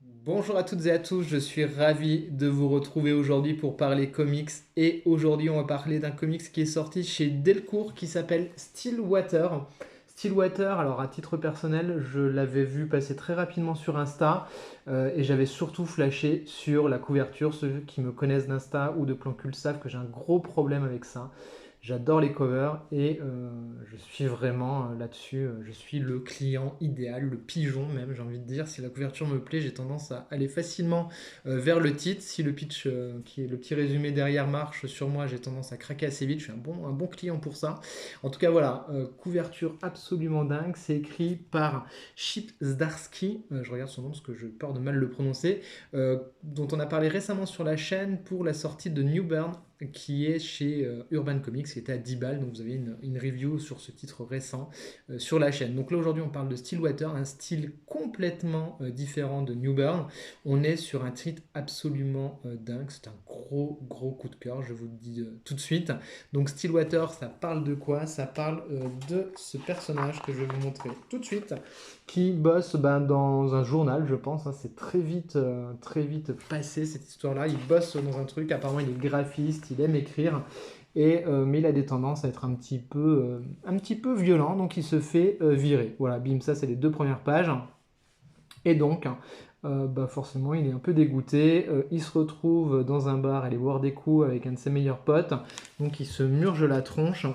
Bonjour à toutes et à tous, je suis ravi de vous retrouver aujourd'hui pour parler comics et aujourd'hui on va parler d'un comics qui est sorti chez Delcourt qui s'appelle Stillwater. Stillwater, alors à titre personnel, je l'avais vu passer très rapidement sur Insta et j'avais surtout flashé sur la couverture. Ceux qui me connaissent d'Insta ou de Plan Cul savent que j'ai un gros problème avec ça. J'adore les covers et je suis vraiment là-dessus. Je suis le client idéal, le pigeon même, j'ai envie de dire. Si la couverture me plaît, j'ai tendance à aller facilement vers le titre. Si le pitch, qui est le petit résumé derrière, marche sur moi, j'ai tendance à craquer assez vite. Je suis un bon client pour ça. En tout cas, voilà, couverture absolument dingue. C'est écrit par Chip Zdarsky. Je regarde son nom parce que je peur de mal le prononcer. Dont on a parlé récemment sur la chaîne pour la sortie de New Burn qui est chez Urban Comics, qui était à 10 balles. Donc vous avez une review sur ce titre récent sur la chaîne. Donc là aujourd'hui on parle de Stillwater, un style complètement différent de New Burn. On est sur un titre absolument dingue. C'est un gros coup de cœur, je vous le dis tout de suite. Donc Stillwater, ça parle de quoi? Ça parle de ce personnage que je vais vous montrer tout de suite, qui bosse dans un journal, je pense, hein. C'est très vite passé cette histoire-là. Il bosse dans un truc, apparemment il est graphiste, il aime écrire, mais il a des tendances à être un petit peu violent, donc il se fait virer. Voilà, bim, ça c'est les deux premières pages. Et donc, forcément, il est un peu dégoûté. Il se retrouve dans un bar, aller boire des coups avec un de ses meilleurs potes. Donc, il se murge la tronche.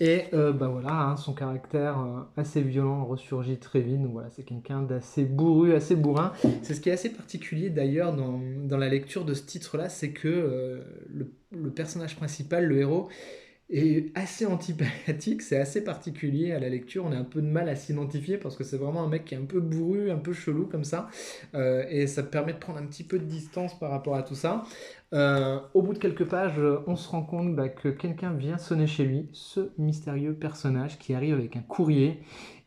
Et voilà, hein, son caractère assez violent ressurgit très vite. Donc voilà, c'est quelqu'un d'assez bourru, assez bourrin. C'est ce qui est assez particulier d'ailleurs dans la lecture de ce titre-là, c'est que le personnage principal, le héros, est assez antipathique, c'est assez particulier à la lecture, on a un peu de mal à s'identifier parce que c'est vraiment un mec qui est un peu bourru, un peu chelou comme ça, et ça permet de prendre un petit peu de distance par rapport à tout ça. Au bout de quelques pages, on se rend compte que quelqu'un vient sonner chez lui, ce mystérieux personnage qui arrive avec un courrier,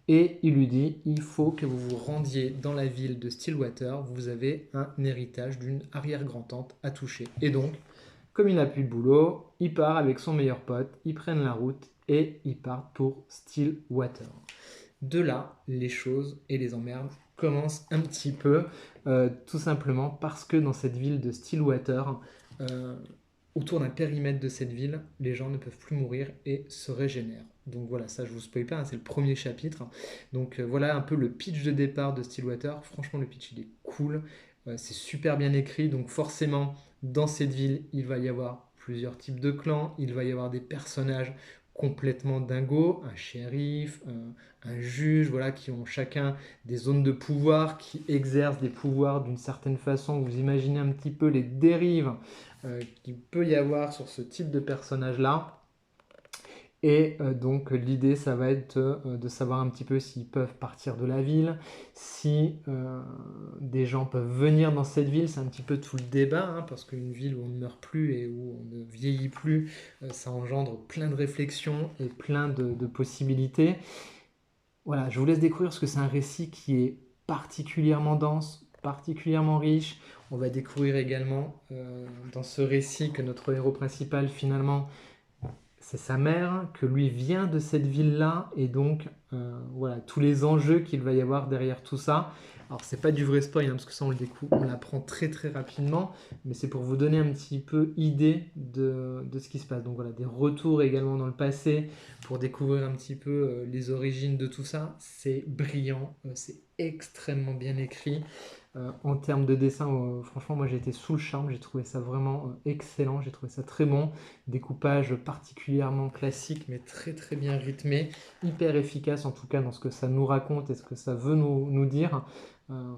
et il lui dit, il faut que vous vous rendiez dans la ville de Stillwater, vous avez un héritage d'une arrière-grand-tante à toucher. Et donc, comme il n'a plus de boulot, il part avec son meilleur pote, ils prennent la route et ils partent pour Stillwater. De là, les choses et les emmerdes commencent un petit peu, tout simplement parce que dans cette ville de Stillwater, euh, autour d'un périmètre de cette ville, les gens ne peuvent plus mourir et se régénèrent. Donc voilà, ça je vous spoil pas, hein, c'est le premier chapitre. Donc voilà un peu le pitch de départ de Stillwater. Franchement, le pitch il est cool, c'est super bien écrit, donc forcément dans cette ville, il va y avoir plusieurs types de clans, il va y avoir des personnages complètement dingos, un shérif, un juge, voilà, qui ont chacun des zones de pouvoir, qui exercent des pouvoirs d'une certaine façon. Vous imaginez un petit peu les dérives qu'il peut y avoir sur ce type de personnage-là. Et donc l'idée, ça va être de savoir un petit peu s'ils peuvent partir de la ville, si des gens peuvent venir dans cette ville. C'est un petit peu tout le débat, hein, parce qu'une ville où on ne meurt plus et où on ne vieillit plus, ça engendre plein de réflexions et plein de possibilités. Voilà, je vous laisse découvrir parce que c'est un récit qui est particulièrement dense, particulièrement riche. On va découvrir également dans ce récit que notre héros principal finalement c'est sa mère, que lui vient de cette ville-là, et donc voilà, tous les enjeux qu'il va y avoir derrière tout ça. Alors c'est pas du vrai spoil, hein, parce que ça on le découvre, on l'apprend très rapidement, mais c'est pour vous donner un petit peu idée de ce qui se passe. Donc voilà, des retours également dans le passé, pour découvrir un petit peu les origines de tout ça. C'est brillant, c'est extrêmement bien écrit. En termes de dessin, franchement, moi j'ai été sous le charme, j'ai trouvé ça vraiment excellent, j'ai trouvé ça très bon. Découpage particulièrement classique, mais très bien rythmé, hyper efficace en tout cas dans ce que ça nous raconte et ce que ça veut nous dire. Euh,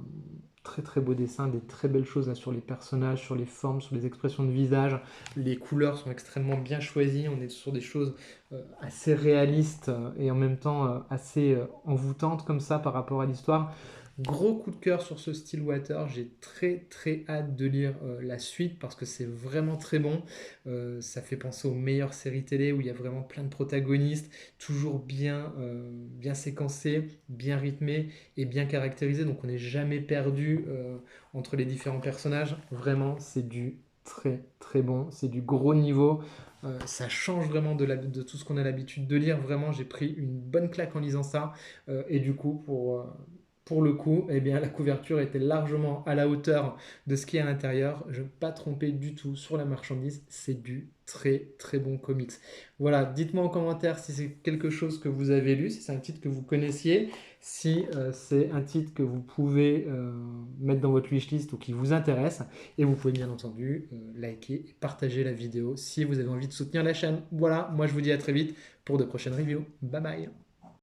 Très beau dessin, des très belles choses là, sur les personnages, sur les formes, sur les expressions de visage. Les couleurs sont extrêmement bien choisies, on est sur des choses assez réalistes et en même temps assez envoûtantes comme ça par rapport à l'histoire. Gros coup de cœur sur ce Stillwater, j'ai très hâte de lire la suite parce que c'est vraiment très bon. Ça fait penser aux meilleures séries télé où il y a vraiment plein de protagonistes, toujours bien séquencés, bien rythmés et bien caractérisés. Donc on n'est jamais perdu entre les différents personnages. Vraiment, c'est du très bon, c'est du gros niveau. Ça change vraiment de tout ce qu'on a l'habitude de lire. Vraiment, j'ai pris une bonne claque en lisant ça. Et du coup, pour le coup, eh bien, la couverture était largement à la hauteur de ce qu'il y a à l'intérieur. Je ne me suis pas trompé du tout sur la marchandise. C'est du très très bon comics. Voilà, dites-moi en commentaire si c'est quelque chose que vous avez lu, si c'est un titre que vous connaissiez, si c'est un titre que vous pouvez mettre dans votre wishlist ou qui vous intéresse. Et vous pouvez bien entendu liker et partager la vidéo si vous avez envie de soutenir la chaîne. Voilà, moi je vous dis à très vite pour de prochaines reviews. Bye bye.